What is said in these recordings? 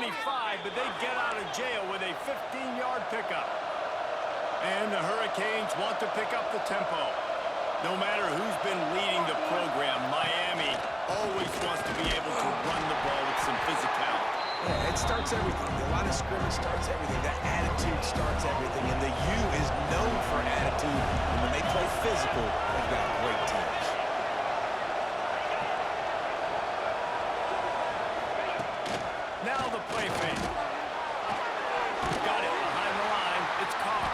25, but they get out of jail with a 15-yard pickup. And the Hurricanes want to pick up the tempo. No matter who's been leading the program, Miami always wants to be able to run the ball with some physicality. Yeah, it starts everything. The line of scrimmage starts everything. That attitude starts everything. And the U is known for attitude. And when they play physical, they've got great teams. Now the play fake. Got it behind the line. It's Carr.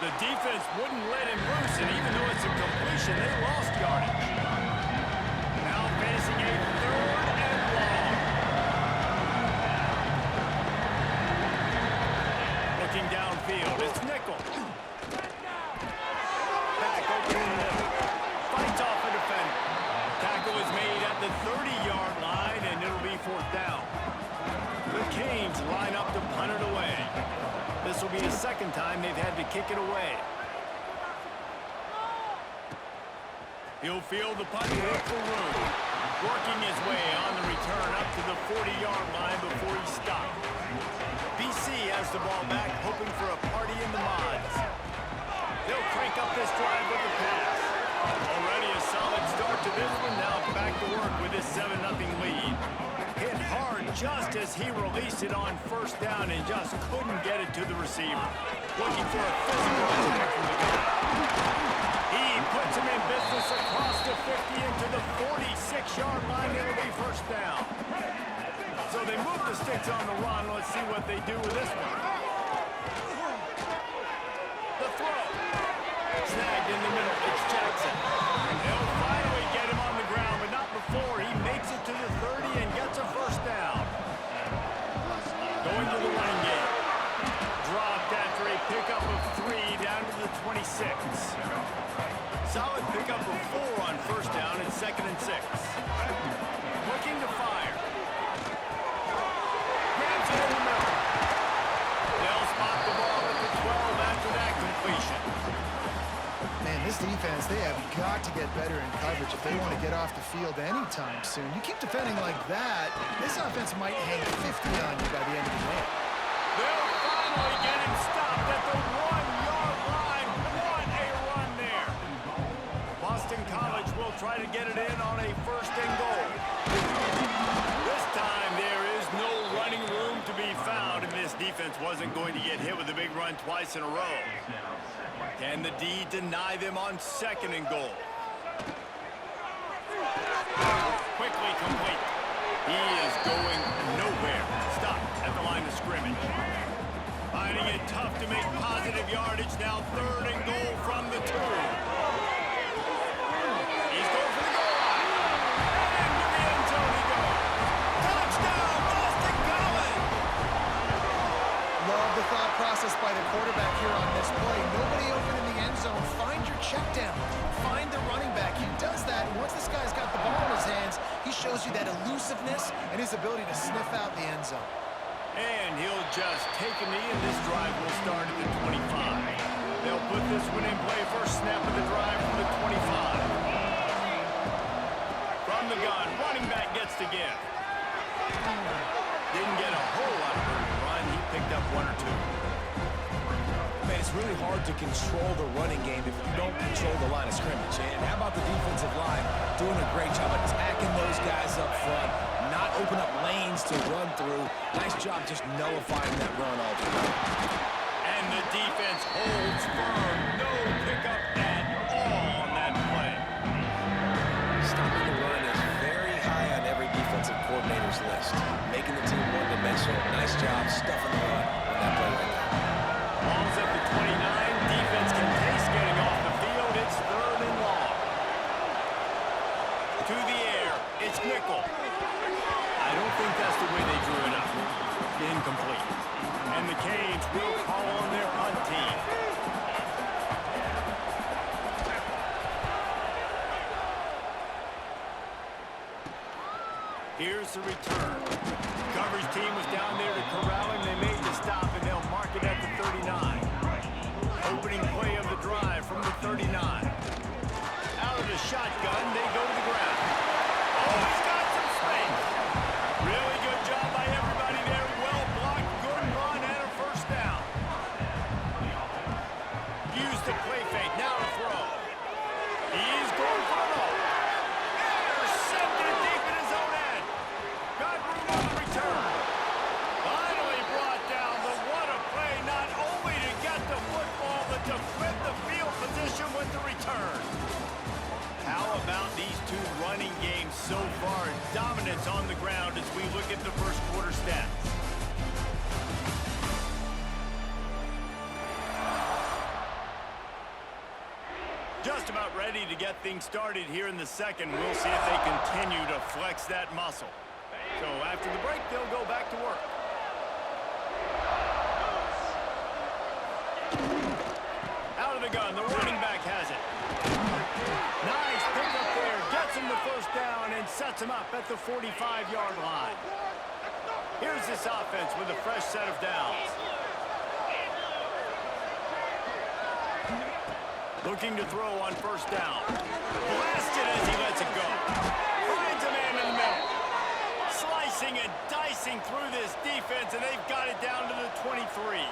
The defense wouldn't let him loose, and even though it's a completion, they lost yardage. Now facing a 3rd and long. Looking downfield, it's Nickel. Back opening middle. Fights off a defender. Tackle is made at the 30-yard line, and it'll be 4th down. The Canes line up to punt it away. This will be the 2nd time they've had to kick it away. He'll field the punt and look for room. Working his way on the return up to the 40-yard line before he stopped. BC has the ball back, hoping for a party in the mods. They'll crank up this drive with the pass. Already a solid start to this one. Now back to work with this 7-0 lead. Hit hard just as he released it on 1st down and just couldn't get it to the receiver. Looking for a physical attack from the guy. He puts him in business across the 50 into the 46-yard line. It'll be 1st down. So they move the sticks on the run. Let's see what they do with this one. The throw. Snagged in the middle. It's Jackson. They'll finally get him on the ground, but not before. He makes it to the 30 and gets a 1st down. Going to the running game. Dropped after a pickup of 3 down to the 26. Solid pickup of 4 on 1st down and 2nd and 6. Looking to fire. Grabs it in the middle. They'll spot the ball at the 12 after that completion. Man, this defense, they have got to get better in coverage if they want to get off the field anytime soon. You keep defending like that, this offense might hang 50 on you by the end of the game. They'll finally get him stopped at the 1-yard line. What a run there. Boston College will try to get it in on a 1st and goal. This time there is no running room to be found, and this defense wasn't going to get hit with a big run twice in a row. Can the D deny them on 2nd and goal? Quickly complete. He is going nowhere. Stop at the line of scrimmage. Finding it tough to make positive yardage. Now 3rd and goal from the 2. He's going for the goal line. And to the end zone he goes. Touchdown, Boston College! Love the thought process by the quarterback here on this play. Nobody open in the end zone. Find your check down. Find the running back. He does that. And once this guy's got the ball in his hands, he shows you that elusiveness and his ability to sniff out the end zone. And he'll just take a knee, and this drive will start at the 25. They'll put this one in play. First snap of the drive from the 25. From the gun, running back gets to give. Didn't get a whole lot of room to run. He picked up 1 or 2. Man, it's really hard to control the running game if you don't control the line of scrimmage. And how about the defensive line doing a great job attacking those guys up front, not open up lanes to run through. Nice job just nullifying that run altogether. And the defense holds firm. No pickup at all on that play. Stopping the run is very high on every defensive coordinator's list. Making the team one-dimensional. Nice job stuffing the run on that play right there. Ball's at the 29. Defense can taste getting off the field. It's 3rd and long. To the air. It's Nickel. I don't think that's the way they drew it up. Incomplete. And the Canes will call on their punt team. Here's the return. Coverage team was down there to corral him. They made the stop, and they'll mark it at the 39. Opening play of the drive from the 39. Out of the shotgun, they go to the ground. Oh, he's got some space. Really good job by everybody there. Well minutes on the ground as we look at the first quarter stats. Just about ready to get things started here in the second. We'll see if they continue to flex that muscle. So after the break, they'll go back to work. Out of the gun, the running back has it. Nice pick up there, gets him the first down and sets him up at the 45-yard line. Here's this offense with a fresh set of downs. Looking to throw on first down. Blasted as he lets it go. Finds a man in the middle. Slicing and dicing through this defense, and they've got it down to the 23.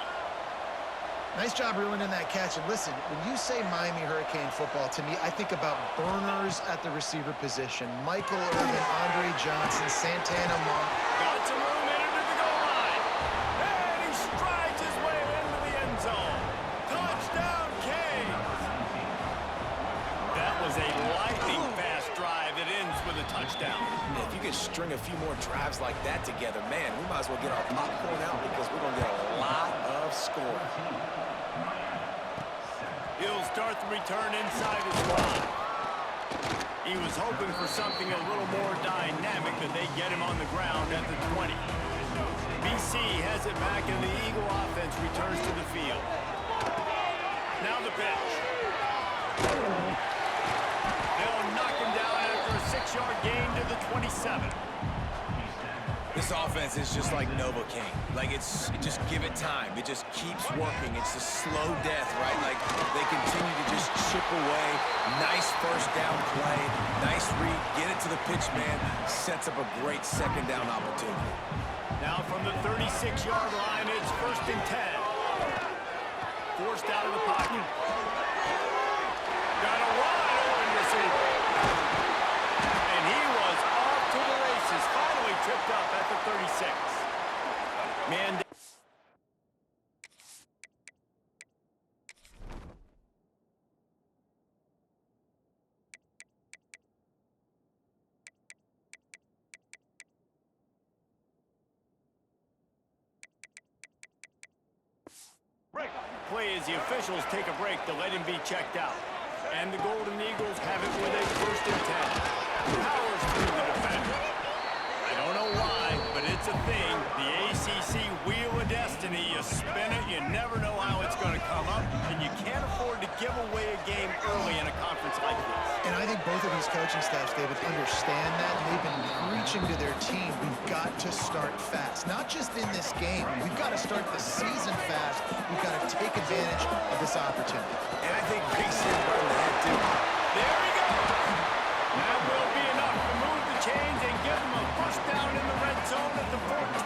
Nice job reeling in that catch. And listen, when you say Miami Hurricane football, to me, I think about burners at the receiver position. Michael Irvin, Andre Johnson, Santana Moss. Got some room in it to the goal line. And he strides his way into the end zone. Touchdown, Canes. That was a lightning-fast drive that ends with a touchdown. And if you can string a few more drives like that together, man, we might as well get our popcorn out because we're going to get a lot of scoring. He'll start the return inside his line. He was hoping for something a little more dynamic, but they get him on the ground at the 20. BC has it back, and the Eagle offense returns to the field. Now the pitch. They'll knock him down after a 6-yard gain to the 27. This offense is just like Novocaine. Like, just give it time. It just keeps working. It's a slow death, right? Like, they continue to just chip away. Nice first down play. Nice read. Get it to the pitch man. Sets up a great second down opportunity. Now from the 36-yard line, it's 1st and 10. Forced out of the pocket. Got a wide open receiver. And he was off to the races. Finally tripped up at the 36. Man. Play as the officials take a break to let him be checked out. And the Golden Eagles have it with a 1st and 10. Powers through the defender. I don't know why, but it's a thing. The ACC Wheel of Destiny. You spin it, you never know how it's going to come up, and you can't afford to give away a game early in a conference like this. And I think both of these coaching staffs, David, understand that. They've been preaching to their team, we've got to start fast. Not just in this game. We've got to start the season fast. We've got to take advantage of this opportunity. And I think Big Sam right in the head, too. There he goes. That will be enough to move the chains and give them a first down in the red zone at the 14.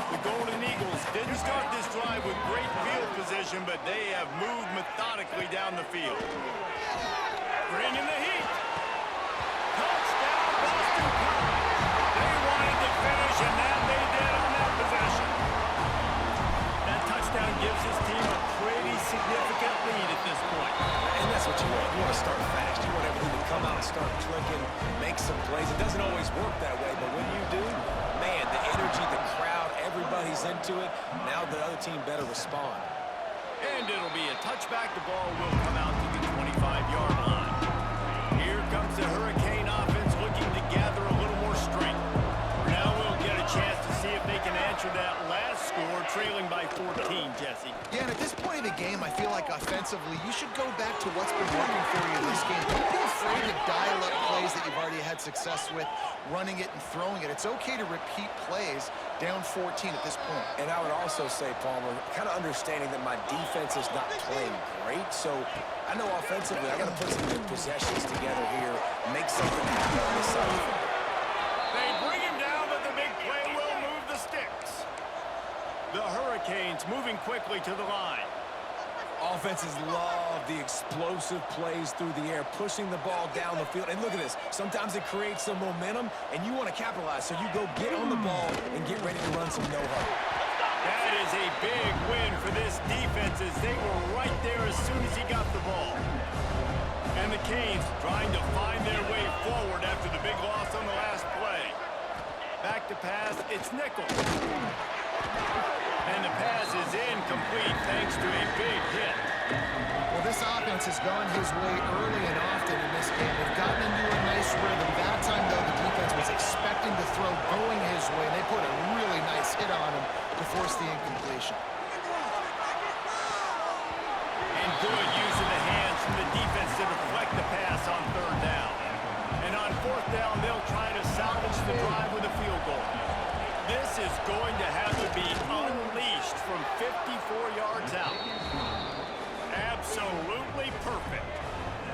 The Golden Eagles didn't start this drive with great field position, but they have moved methodically down the field. Bringing the heat. Touchdown, Boston College. They wanted to finish, and that they did on that possession. That touchdown gives his team a pretty significant lead at this point. And that's what you want. You want to start fast. You want everything to come out and start clicking, make some plays. It doesn't always work that way, but when you do, man, the energy, the crowd, everybody's into it. Now the other team better respond. And it'll be a touchback. The ball will come out to the 25-yard line. Here comes the Hurricane offense looking to gather a little more strength. Now we'll get a chance to see if they can answer that last score, trailing by 14, Jesse. Yeah, and at this point of the game, I feel like offensively, you should go back to what's been working for you in this game. Don't be afraid to dial up plays that you've already had success with, running it and throwing it. It's okay to repeat plays down 14 at this point. And I would also say, Palmer, kind of understanding that my defense is not playing great, so I know offensively I got to put some good possessions together here, make something happen on this side of the field. They bring him down, but the big play will move the sticks. The Hurricanes moving quickly to the line. Offenses love the explosive plays through the air, pushing the ball down the field. And look at this. Sometimes it creates some momentum, and you want to capitalize. So you go get on the ball and get ready to run some no-huddle. That is a big win for this defense as they were right there as soon as he got the ball. And the Canes trying to find their way forward after the big loss on the last play. Back to pass, it's Nickel. And the pass is incomplete thanks to a big hit. Well, this offense has gone his way early and often in this game. They've gotten into a nice rhythm. That time, though, the defense was expecting to throw going his way. They put a really nice hit on him to force the incompletion. And good use of the hands from the defense to deflect the pass on third down. And on fourth down, they'll try to salvage the drive with a field goal. This is going to have to be unleashed from 54 yards out. Absolutely perfect.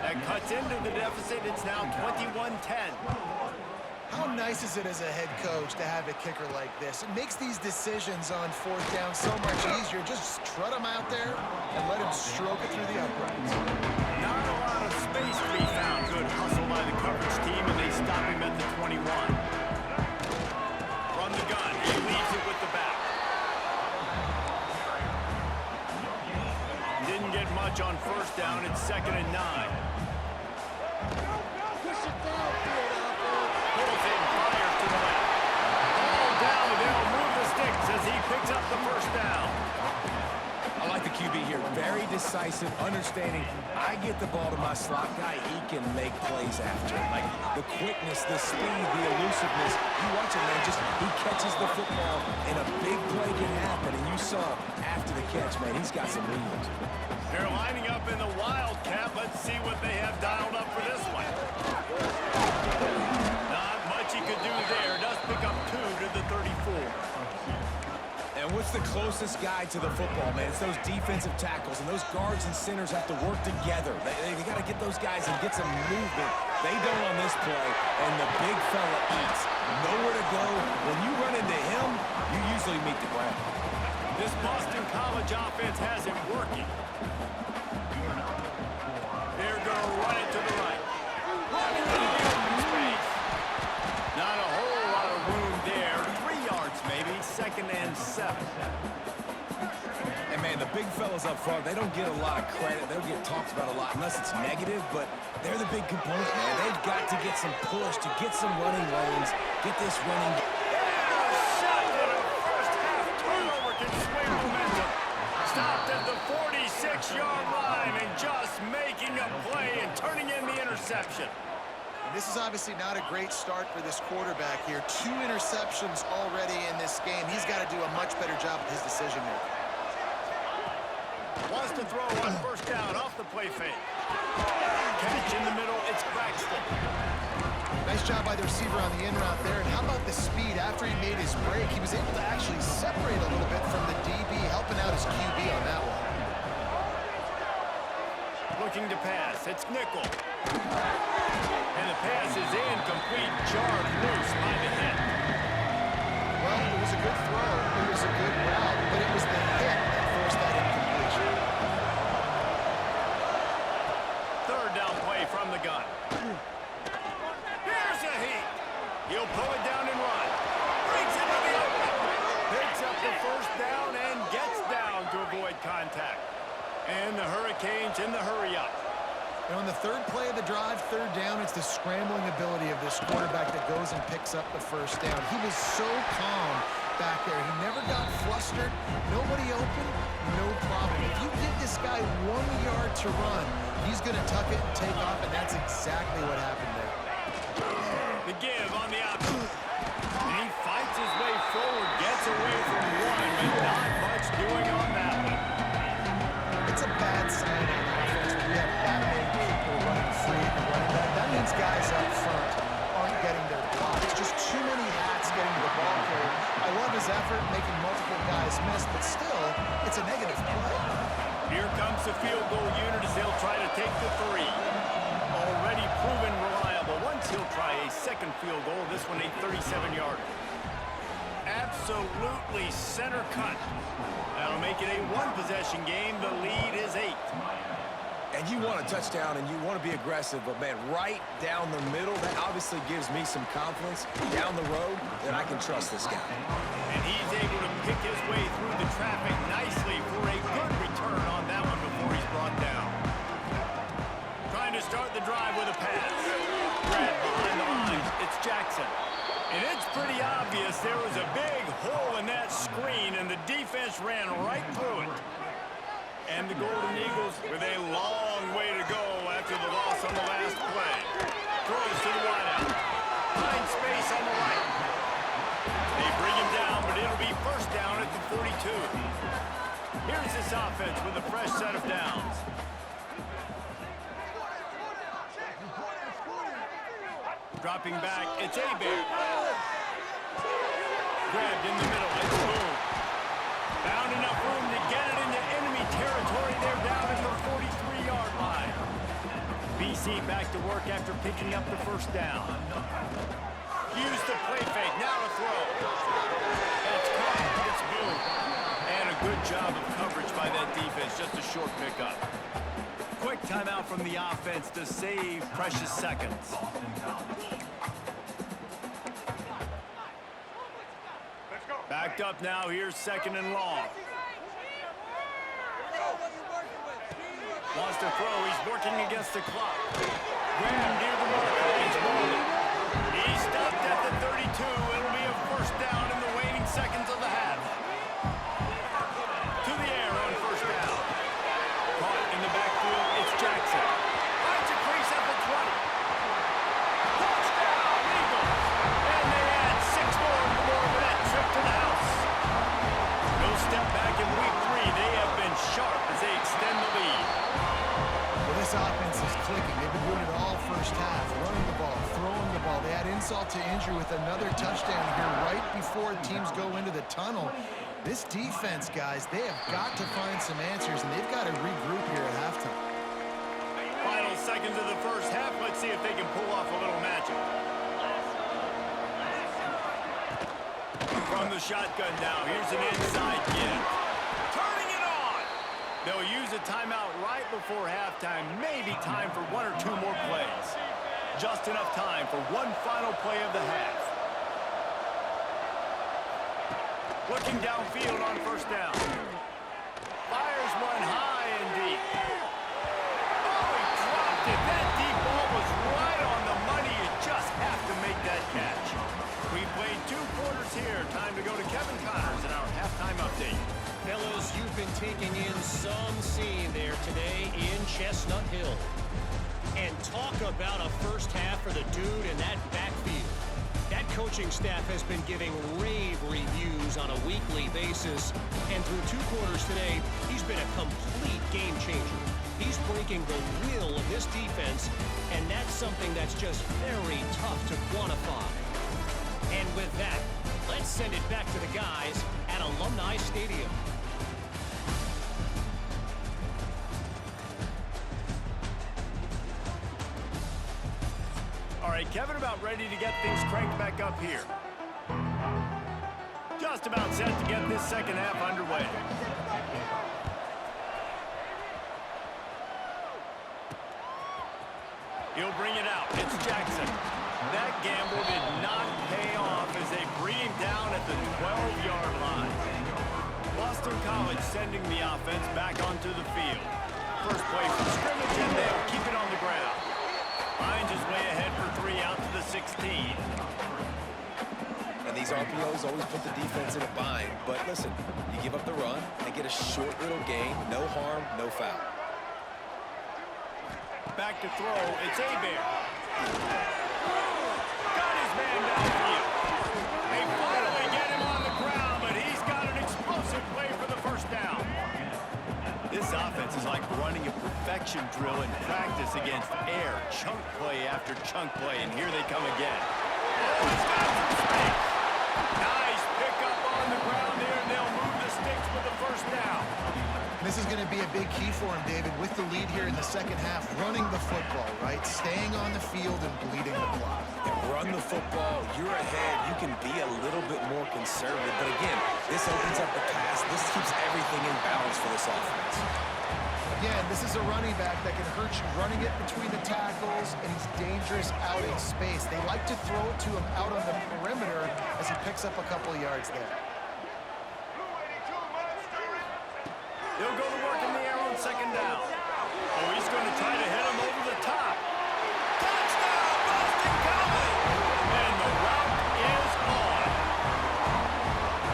That cuts into the deficit. It's now 21-10. How nice is it as a head coach to have a kicker like this? It makes these decisions on fourth down so much easier. Just trot him out there and let him stroke it through the uprights. Not a lot of space to be found. Good hustle by the coverage team, and they stop him at the 21. From the gun, he leaves it with the back. Didn't get much on first down. It's 2nd and 9. Pulls it and fires to the left. Ball down, and they'll move the sticks as he picks up the first down. I like the QB here. Very decisive, understanding. I get the ball to my slot guy, he can make plays after it. Like the quickness, the speed, the elusiveness. You watch it, man, just he catches the football and a big play can happen. And you saw after the catch, man, he's got some wheels. They're lining up in the Wildcat. Let's see what they have dialed up for this one. Not much he could do there. Does pick up 2 to the 34. And what's the closest guy to the football, man? It's those defensive tackles, and those guards and centers have to work together. They got to get those guys and get some movement. They don't on this play, and the big fella eats. Nowhere to go. When you run into him, you usually meet the ground. This Boston College offense has it working. They're going to run it to the right. Running into the open space. Not a whole lot of room there. 3 yards maybe. 2nd and 7. And, man, the big fellas up front, they don't get a lot of credit. They don't get talked about a lot unless it's negative, but they're the big component, man. They've got to get some push, to get some running lanes, get this running. Shot at a first-half turnover can swing momentum. Stopped at the 46-yard line and just making a play and turning in the interception. This is obviously not a great start for this quarterback here. 2 interceptions already in this game. He's got to do a much better job with his decision-making. Wants to throw on first down off the play fake. Catch in the middle, it's Braxton. Nice job by the receiver on the in route there. And how about the speed? After he made his break, he was able to actually separate a little bit from the DB, helping out his QB on that one. Looking to pass, it's Nickel. And the pass is incomplete, jarred loose by the hit. Well, it was a good throw, it was a good route, but it was the hit that forced that incompletion. Third down play from the gun. Here's a heat. He'll pull it down and run. Brings it to the open. Picks up the first down and gets down to avoid contact. And the Hurricanes in the hurry-up. And on the third play of the drive, third down, it's the scrambling ability of this quarterback that goes and picks up the first down. He was so calm back there. He never got flustered. Nobody open, no problem. If you give this guy 1 yard to run, he's going to tuck it and take off, and that's exactly what happened there. The give on the option. And he fights his way forward, gets away from one, but not much doing on that one. It's a bad sign on offense when you have that many people running free and running back. That means guys up front aren't getting their blocks. Just too many hats getting to the ball carrier. I love his effort, making multiple guys miss, but still, it's a negative play. Here comes the field goal unit as they'll try to take the 3. Already proven reliable. Once he'll try a second field goal, this one a 37-yarder. Absolutely center cut. That'll make it a 1-possession game. The lead is 8. And you want a touchdown and you want to be aggressive, but, man, right down the middle, that obviously gives me some confidence down the road that I can trust this guy. And he's able to pick his way through the traffic nicely for a good return on that one before he's brought down. Trying to start the drive with a pass. Brad behind the lines. It's Jackson. And it's pretty obvious the defense ran right through it. And the Golden Eagles with a long way to go after the loss on the last play. Throws to the wideout. Finds space on the right. They bring him down, but it'll be first down at the 42. Here's this offense with a fresh set of downs. Dropping back, it's Hebert. Grabbed in the middle, it's Boone. Found enough room to get it into enemy territory. They're down at the 43-yard line. BC back to work after picking up the first down. Use the play fake, now to throw. It's caught, it's Boone. And a good job of coverage by that defense, just a short pickup. Quick timeout from the offense to save precious seconds. Backed up now, here's second and long. Wants to throw, he's working against the clock. Graham near the marker, he's rolling. He's stopped at the 32, it'll be a first down in the waning seconds of the half. To the air on first down. Caught in the backfield, it's Jackson. Finds a crease at the 20. Touchdown, Eagles! And they add 6 more to that trip to the house. No step back in week 3. They have been sharp as they extend the lead. Well, this offense is clicking. They've been doing it all first half. Running the ball, throwing the ball. They add insult to injury with another touchdown here right before teams go into the tunnel. This defense, guys, they have got to find some answers, and they've got to regroup here at halftime. Final seconds of the first half. Let's see if they can pull off a little magic. From the shotgun now, here's an inside gift. Turning it on! They'll use a timeout right before halftime. Maybe time for 1 or 2 more plays. Just enough time for one final play of the half. Looking downfield on first down. Fires one high and deep. Oh, he dropped it. That deep ball was right on the money. You just have to make that catch. We played 2 quarters here. Time to go to Kevin Connors in our halftime update. Fellows, you've been taking in some scene there today in Chestnut Hill. And talk about a first half for the dude in that backfield. That coaching staff has been giving rave reviews on a weekly basis. And through 2 quarters today, he's been a complete game changer. He's breaking the will of this defense, and that's something that's just very tough to quantify. And with that, let's send it back to the guys at Alumni Stadium. All right, Kevin, about ready to get things cranked back up here. Just about set to get this second half underway. He'll bring it out. It's Jackson. That gamble did not pay off as they bring him down at the 12-yard line. Boston College sending the offense back onto the field. First play from scrimmage, and they'll keep it on the ground. Finds his way ahead for 3 out to the 16. And these RPOs always put the defense in a bind. But listen, you give up the run and get a short little gain. No harm, no foul. Back to throw, it's Hebert. Got his man downfield. They finally get him on the ground, but he's got an explosive play for the first down. This offense is like running a perfection drill in practice against air. Chunk play after chunk play, and here they come again. Oh, he's got some space. Nice pickup on the ground here, and they'll move the sticks with the first down. This is going to be a big key for him, David, with the lead here in the second half. Running the football, right? Staying on the field and bleeding the clock. And run the football. You're ahead. You can be a little bit more conservative. But again, this opens up the pass. This keeps everything in balance for this offense. Again, this is a running back that can hurt you running it between the tackles, and he's dangerous out in space. They like to throw it to him out on the perimeter as he picks up a couple of yards there. He'll go to work in the air on second down. Oh, he's going to try to hit him over the top. Touchdown, Boston College! And the route is on.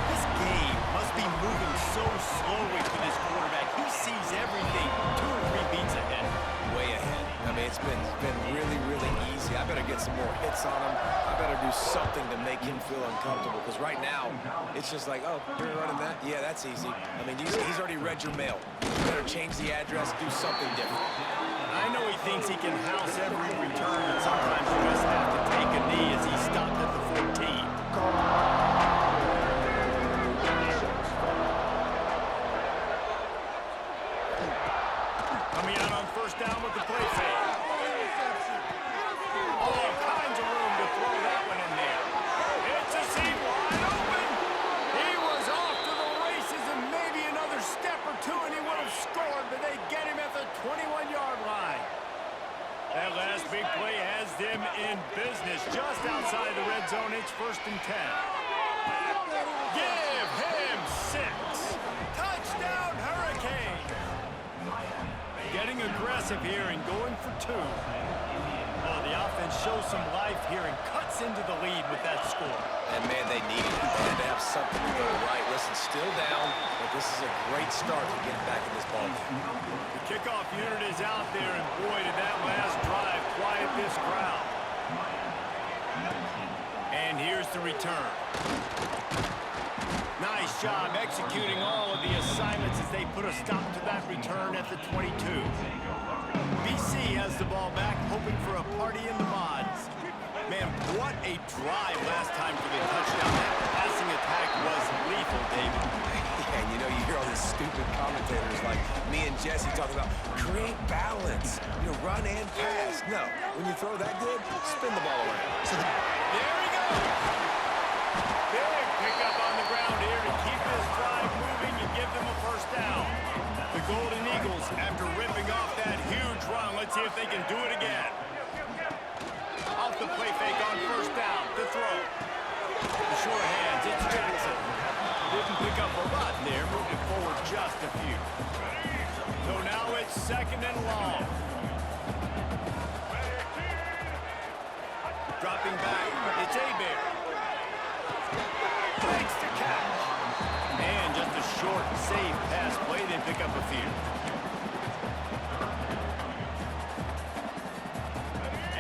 This game must be moving something to make him feel uncomfortable, because right now, it's just like, oh, you're running that? Yeah, that's easy. I mean, he's already read your mail. You better change the address, do something different. I know he thinks he can house every return, and sometimes you just have to take a knee as he stopped at the 14. Coming out on first down with the play fake. All kinds of room to throw that one in there. It's a seam wide open. He was off to the races and maybe another step or two and he would have scored, but they get him at the 21-yard line. That last big play has them in business just outside the red zone. It's 1st and 10. Give him 6. Touchdown, Hurricane. Getting aggressive here and going for 2. Oh, the offense shows some life here and cuts into the lead with that score. And, man, they needed it. They had to have something to go right. Listen, still down, but this is a great start to get back in this ball game. The kickoff unit is out there, and boy, did that last drive quiet this crowd. And here's the return. Nice job executing all of the assignments as they put a stop to that return at the 22. BC has the ball back, hoping for a party in the mods. Man, what a drive last time for the touchdown. That passing attack was lethal, David. And you know, you hear all these stupid commentators like me and Jesse talking about create balance, run and pass. No, when you throw that good, spin the ball around. There he goes. Big pickup on the ground here to keep this drive moving and give them a first down. The Golden Eagles, after ripping off that huge run, let's see if they can do it again. Off the play fake on first down, the throw. The short hands, it's Jackson. Didn't pick up a lot there, moved it forward just a few. So now it's 2nd and long. Dropping back, it's Hebert. Thanks to catch. And just a short, safe pass play, they pick up a few.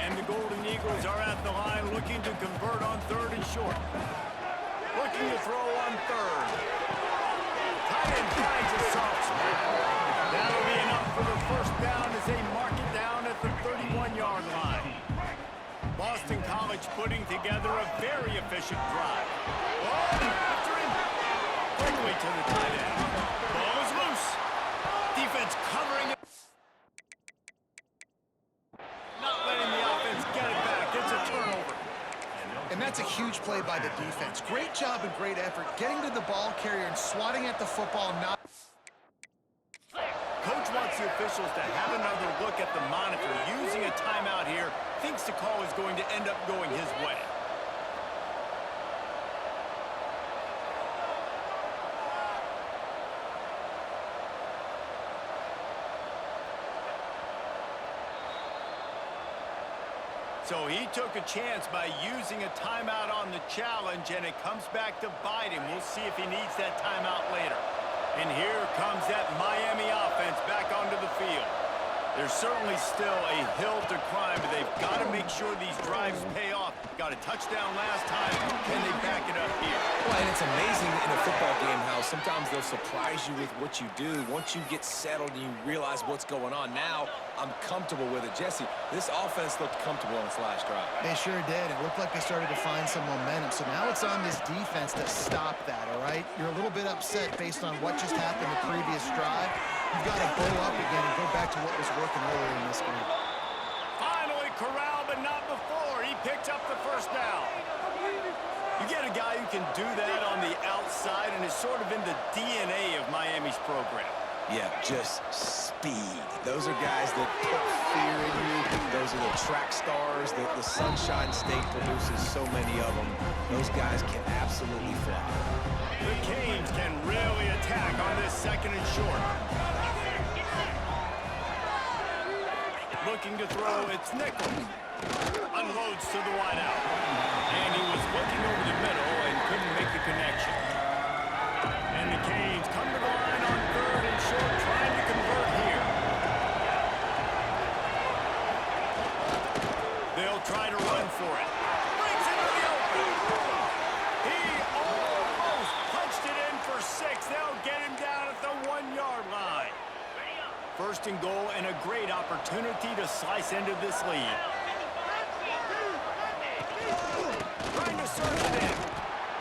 And the Golden Eagles are at the line looking to convert on 3rd and short. Looking to throw on 3rd. Tight end finds a soft spot. That'll be enough for the first down as they mark it down at the 31-yard line. Boston College putting together a very efficient drive. Oh, they're after him. Quickly to the tight end. Ball is loose. Defense covering it. Not letting the offense get it back. It's a turnover. And that's a huge play by the defense. Great job and great effort getting to the ball carrier and swatting at the football. Coach wants the officials to have another look at the monitor. Using a timeout here, thinks the call is going to end up going his way. So he took a chance by using a timeout on the challenge, and it comes back to bite him. We'll see if he needs that timeout later. And here comes that Miami offense back onto the field. There's certainly still a hill to climb, but they've got to make sure these drives pay off. Got a touchdown last time. Can they back it up here? Well, and it's amazing in a football game how sometimes they'll surprise you with what you do. Once you get settled and you realize what's going on, now I'm comfortable with it. Jesse, this offense looked comfortable on its last drive. They sure did. It looked like they started to find some momentum. So now it's on this defense to stop that, all right? You're a little bit upset based on what just happened the previous drive. You've got to bow up again and go back to what was working earlier in this game. Finally corralled, but not before. He picked up the first down. You get a guy who can do that on the outside and is sort of in the DNA of Miami's program. Yeah, just speed. Those are guys that put fear in you. Those are the track stars that the Sunshine State produces so many of them. Those guys can absolutely fly. The Canes can really attack on this 2nd and short. Looking to throw, it's Nichols. Unloads to the wideout. And he was looking over the middle and couldn't make the connection. And the Canes come to the line on 3rd and short, trying to convert here. They'll try to run for it. Breaks into the open. for 6. They'll get him down at the 1-yard line. First and goal, and a great opportunity to slice into this lead. Trying to surge it in.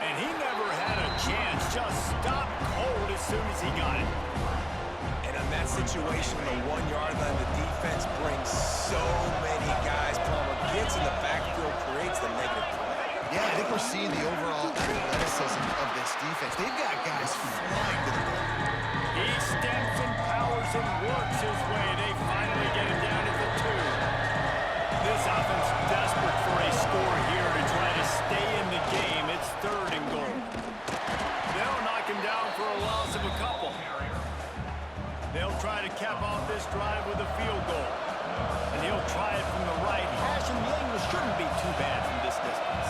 And he never had a chance. Just stopped cold as soon as he got it. And on that situation, the 1-yard line, the defense brings so many guys. Palmer gets in the backfield, creates the negative play. Yeah, I think we're seeing the overall athleticism of this defense. They've got guys flying to the goal. He steps and powers and works his way. They finally get him down at the 2. This offense desperate for a score here to try to stay in the game. It's 3rd and goal. They'll knock him down for a loss of a couple. They'll try to cap off this drive with a field goal. And he'll try it from the right. Hashing the angle shouldn't be too bad from this distance.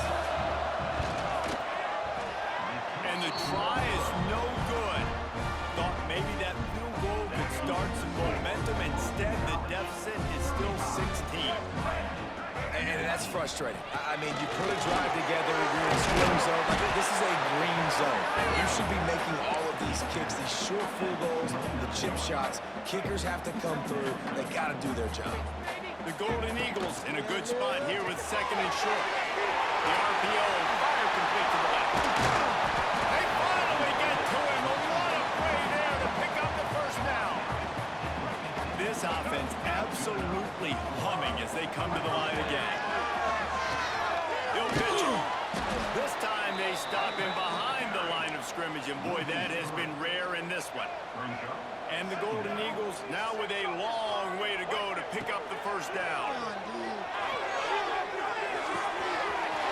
And the try is no good. Thought maybe that field goal could start some momentum. Instead, the deficit is still 16. And that's frustrating. I mean, you put a drive together, you're in swim zone. Like, this is a green zone. You should be making all of these kicks, these short field goals, the chip shots. Kickers have to come through. They got to do their job. The Golden Eagles in a good spot here with 2nd and short. The RPO fire complete to the left. They finally get to him. A lot of play there to pick up the first down. This offense absolutely humming as they come to the line again. He'll pitch it. This time they stop him behind the line of scrimmage, and boy, that has been rare in this one. And the Golden Eagles now with a long way to go to pick up the first down.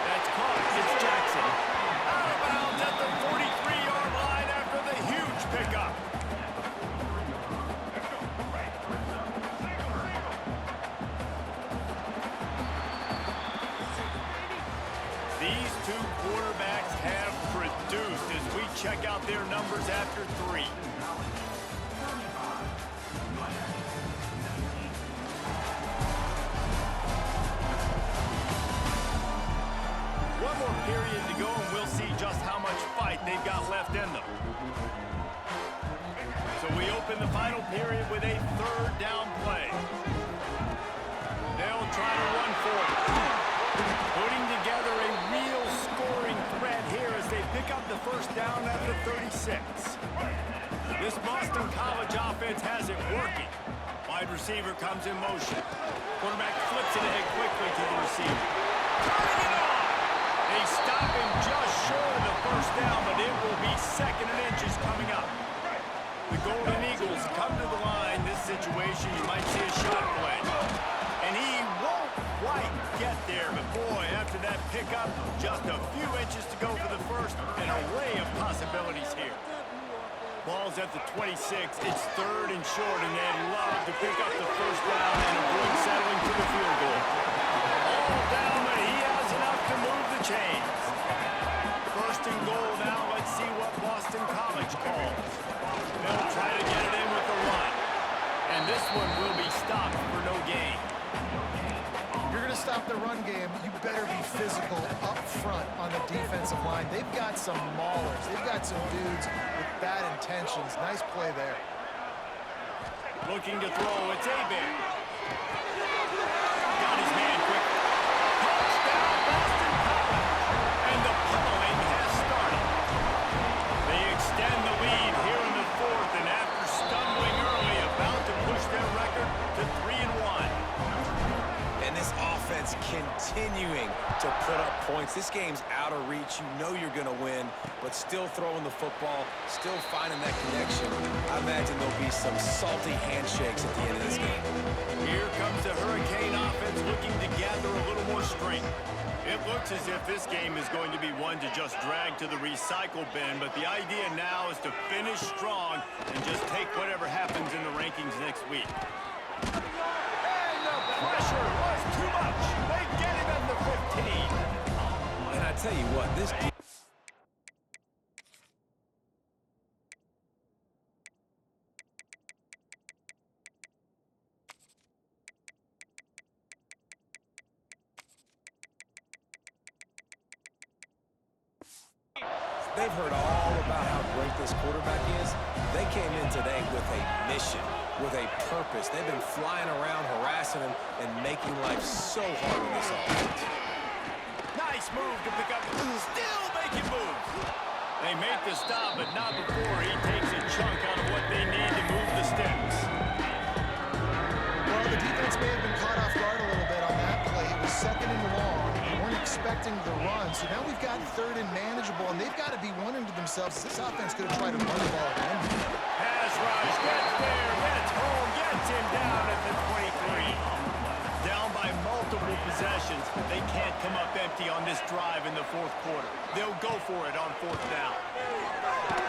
That's caught. It's Jackson. Out of bounds at the 43-yard line after the huge pickup. These two quarterbacks have produced as we check out their numbers after 3. One more period to go, and we'll see just how much fight they've got left in them. So we open the final period with a 3rd down play. They'll try to run for it. Putting together a real scoring threat here as they pick up the first down at the 36. This Boston College offense has it working. Wide receiver comes in motion. Quarterback flips it ahead quickly to the receiver. Turning it on! They stop him just short of the first down, but it will be 2nd and inches coming up. The Golden Eagles come to the line. This situation, you might see a shot play. And he won't quite get there, but boy, after that pickup, just a few inches to go for the first. An array of possibilities here. Ball's at the 26. It's 3rd and short, and they'd love to pick up the first down and avoid settling for the field goal. All down, but he has enough to move the chains. 1st and goal now. Let's see what Boston College calls. They'll try to get it in with the run. And this one will be stopped for no gain. If you're going to stop the run game, you better be physical up front on the defensive line. They've got some maulers. They've got some dudes with bad intentions. Nice play there. Looking to throw. It's A-Bear. Got his man quick. Touchdown, Boston College. And the pummeling has started. They extend the lead here in the 4th, and after stumbling early, about to push their record to 3-1. And this offense continuing to put up points. This game's out of reach. You know you're going to win, but still throwing the football, still finding that connection. I imagine there'll be some salty handshakes at the end of this game. Here comes the Hurricane offense looking to gather a little more strength. It looks as if this game is going to be one to just drag to the recycle bin, but the idea now is to finish strong and just take whatever happens in the rankings next week. And the pressure was too much. They get him at the 15. And I tell you what, this they've heard all about how great this quarterback is. They came in today with a mission, with a purpose. They've been flying around, harassing him, and making life so hard in this offense. Nice move to pick up. Still making moves. They make the stop, but not before he takes a chunk out of what they need to move the sticks. Well, the defense may have been caught off guard a little bit on that play. It was 2nd and long. They weren't expecting the run, so now we've got 3rd and manageable, and they've got to be wondering to themselves, this offense could have tried to run the ball again. Pass rush, gets there, gets home, gets him down at the 23. Down by multiple possessions. They can't come up empty on this drive in the 4th quarter. They'll go for it on 4th down.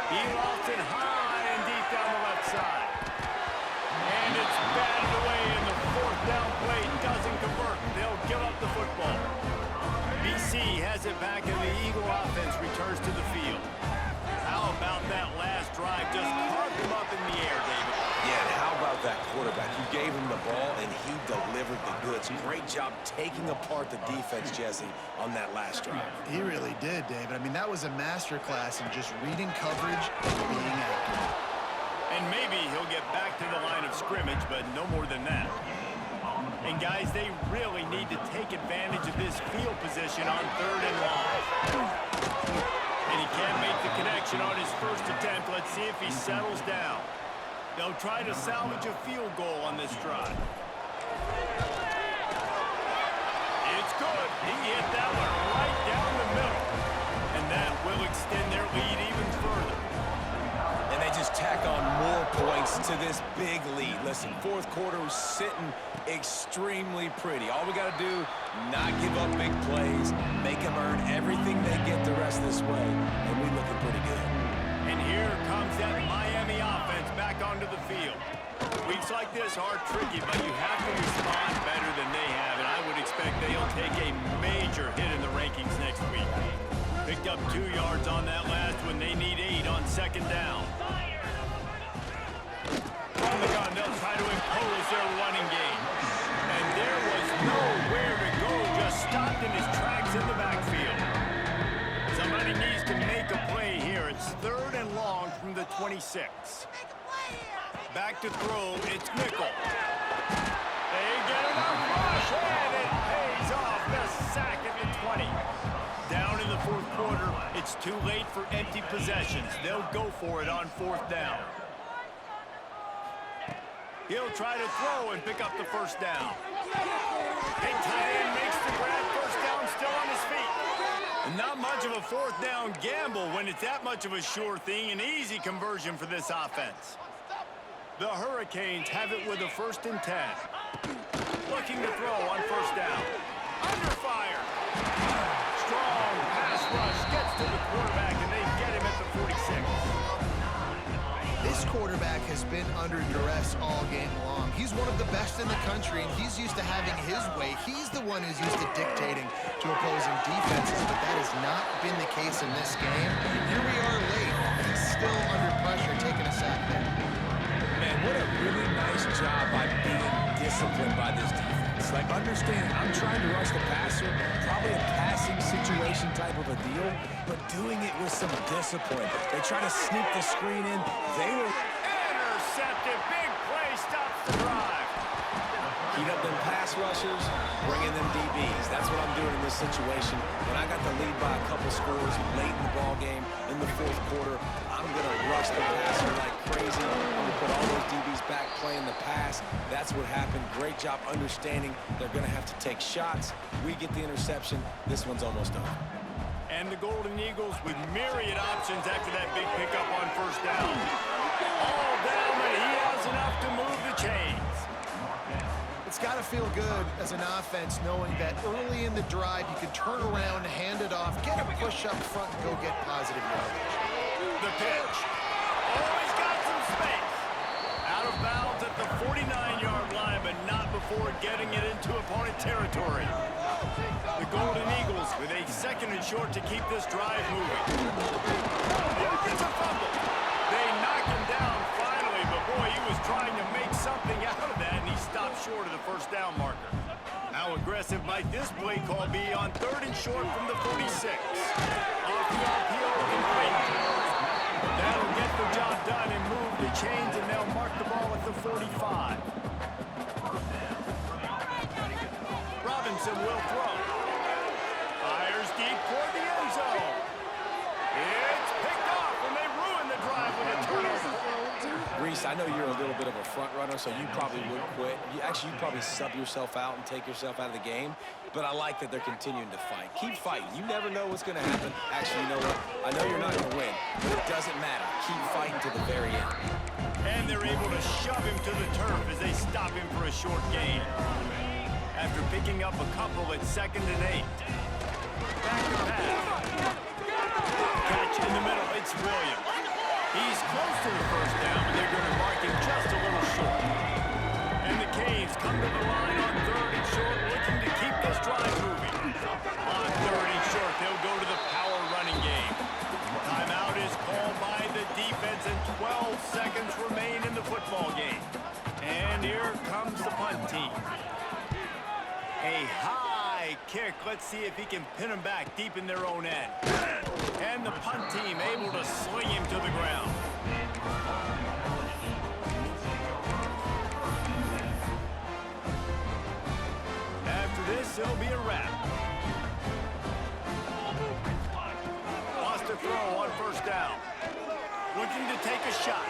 He lost it high and deep down the left side. And it's batted away, and the 4th down play doesn't convert. They'll give up the football. BC has it back, and the Eagle offense returns to the field. How about that last drive? Just carved him up in the air, David. Yeah, and how about that quarterback? You gave him the ball, and he delivered the goods. Great job taking apart the defense, Jesse, on that last drive. He really did, David. I mean, that was a masterclass in just reading coverage and being accurate. And maybe he'll get back to the line of scrimmage, but no more than that. And, guys, they really need to take advantage of this field position on 3rd and long. And he can't make the connection on his first attempt. Let's see if he settles down. They'll try to salvage a field goal on this drive. It's good. He hit that one right down the middle. And that will extend their lead even further. And they just tack on more points to this big lead. Listen, 4th quarter was sitting extremely pretty. All we got to do, not give up big plays, make them earn everything they get the rest this way, and we looking pretty good. And here comes that Miami offense back onto the field. Weeks like this are tricky, but you have to respond better than they have, and I would expect they'll take a major hit in the rankings next week. Picked up 2 yards on that last one. They need 8 on 2nd down. On the gun, they'll try to impose their running game. And there was nowhere to go, just stopped in his tracks in the backfield. Somebody needs to make a play here. It's 3rd and long from the 26. Back to throw, it's Nickel. They get enough rush, and it pays off. The sack at the 20. Down in the 4th quarter, it's too late for empty possessions. They'll go for it on 4th down. He'll try to throw and pick up the 1st down. Big tight end makes the grab. 1st down, still on his feet. Not much of a 4th down gamble when it's that much of a sure thing. An easy conversion for this offense. The Hurricanes have it with a 1st and 10. Looking to throw on 1st down. Under fire. Strong pass rush gets to the quarterback, and they get him at the 46. This quarterback has been under duress all game long. He's one of the best in the country, and he's used to having his way. He's the one who's used to dictating to opposing defenses, but that has not been the case in this game. Here we are late. He's still under pressure, taking a sack there. Man, what a really nice job by being disciplined by this defense. Like, understanding I'm trying to rush the passer, probably a passing situation type of a deal, but doing it with some discipline. They try to sneak the screen in. They were intercepted. Big play stops the drive. heat up them pass rushers, bring in them DBs. That's what I'm doing in this situation. When I got the lead by a couple scores late in the ball game in the 4th quarter, I'm going to rush the passer like crazy. I'm going to put all those DBs back playing the pass. That's what happened. Great job understanding they're going to have to take shots. We get the interception. This one's almost over. And the Golden Eagles with myriad options after that big pickup on 1st down. All down, but he has enough to move the chains. It's got to feel good as an offense knowing that early in the drive you can turn around, hand it off, get a push up front, and go get positive yardage. The pitch. Always got some space. Out of bounds at the 49-yard line, but not before getting it into opponent territory. The Golden Eagles with a 2nd and short to keep this drive moving. It's a fumble. They knock him down finally, but boy, he was trying to make something out of that, and he stopped short of the 1st down marker. How aggressive might this play call be on 3rd and short from the 46? Off the RPO complete. That'll get the job done and move the chains, and they'll mark the ball at the 45. Robinson will throw. Fires deep toward the end zone. It's picked off, and they ruin the drive with a turnover. Reese, I know you're a little bit of a front runner, so you probably would quit. You'd probably sub yourself out and take yourself out of the game. But I like that they're continuing to fight. Keep fighting. You never know what's going to happen. Actually, you know what? I know you're not going to win, but it doesn't matter. Keep fighting to the very end. And they're able to shove him to the turf as they stop him for a short gain. After picking up a couple at 2nd and 8. Back to pass. Catch in the middle. It's Williams. He's close to the first down, but they're going to mark him just a little short. And the Canes come to the line on 3rd and short, looking to keep this drive moving. On 3rd and short, they'll go to the power running game. Timeout is called by the defense, and 12 seconds remain in the football game. And here comes the punt team. A high kick. Let's see if he can pin him back deep in their own end. And the punt team able to sling him to the ground. After this, it'll be a wrap. Lost a throw on 1st down. Looking to take a shot.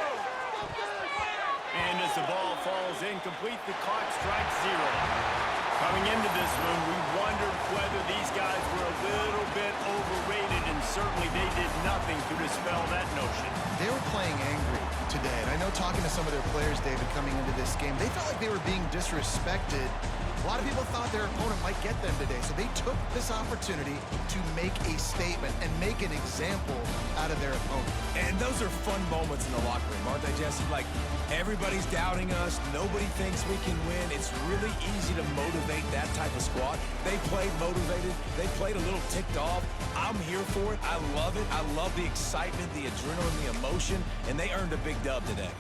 And as the ball falls incomplete, the clock strikes 0. Coming into this one, we wondered whether these guys were a little bit overrated, and certainly they did nothing to dispel that notion. They were playing angry today, and I know talking to some of their players, David, coming into this game, they felt like they were being disrespected. A lot of people thought their opponent might get them today, so they took this opportunity to make a statement and make an example out of their opponent. And those are fun moments in the locker room, aren't they, Jesse? Like, everybody's doubting us. Nobody thinks we can win. It's really easy to motivate that type of squad. They played motivated. They played a little ticked off. I'm here for it. I love it. I love the excitement, the adrenaline, the emotion, and they earned a big dub today.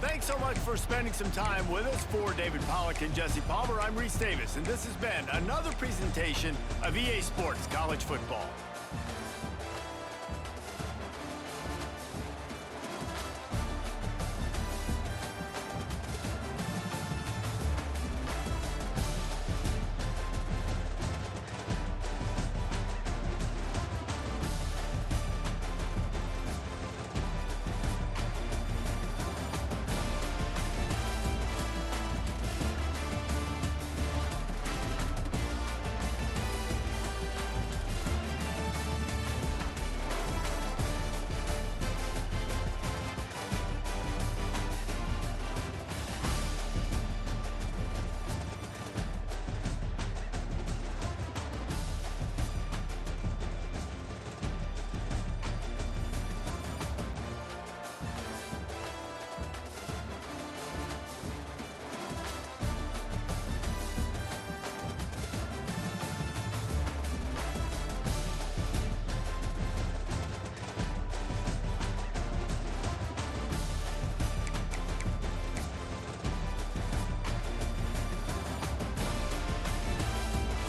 Thanks so much for spending some time with us. For David Pollack and Jesse Palmer, I'm Reese Davis, and this has been another presentation of EA Sports College Football.